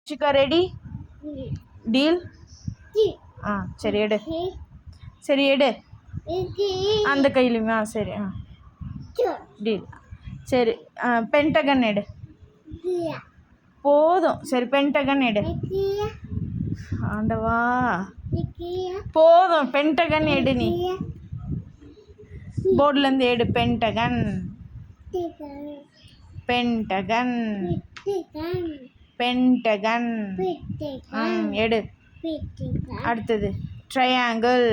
சிக்கா ready deal ஆ சரி எடு சரி எடு அந்த கையிலுமே சரி டீல் சரி பென்டகன் எடு போதும் சரி பென்டகன் எடு ஆண்டவா போதும் பென்டகன் எடு நீ போர்ட்லேருந்து எடு பென்டகன் பென்டகன் பென்டகன் எடு அடுத்தது ட்ரையாங்கிள்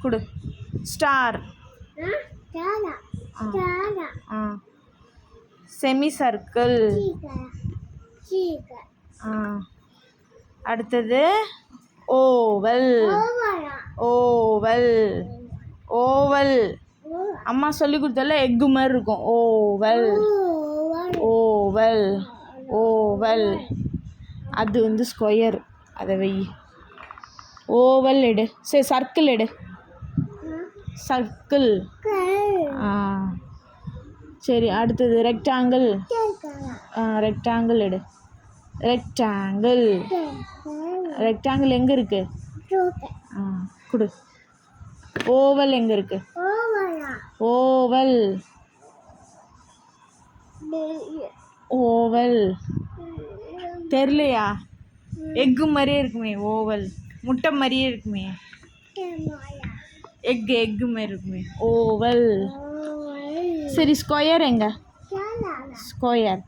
கொடு ஸ்டார் செமி சர்க்கிள் அடுத்தது ஓவல் ஓவல் ஓவல் அம்மா சொல்லி கொடுத்தால எக்கு மாதிரி இருக்கும் ஓவல் ஓவல் ஓவல் அது வந்து ஸ்கொயர் அதை வை ஓவல் எடு சரி சர்க்கிள் எடு சர்க்கிள் சரி அடுத்தது ரெக்டாங்கிள் ரெக்டாங்கிள் எடு ரெக்டாங்கிள் ரெக்டாங்கிள் எங்கே இருக்கு கொடு ஓவல் எங்கே இருக்கு ஓவல் ஓவல் தெரியலையா எக்கு மாதிரியே இருக்குமே ஓவல் முட்டை மாதிரியே இருக்குமே எக்கு மாதிரி இருக்குமே ஓவல் சரி ஸ்கொயர் எங்க ஸ்கொயர்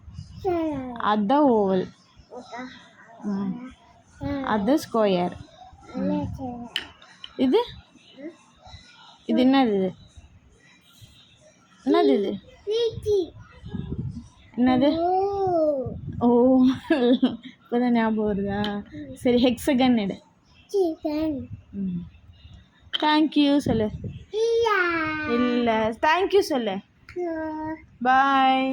அதுதான் ஓவல் அதுதான் ஸ்கொயர் இது இது என்னது இது என்னது இது என்னது ஓ இப்போதான் ஞாபகம் வருதா சரி ஹெக்ஸகன் எடு தேங்க்யூ சொல்லு இல்லை தேங்க்யூ சொல்லு பாய்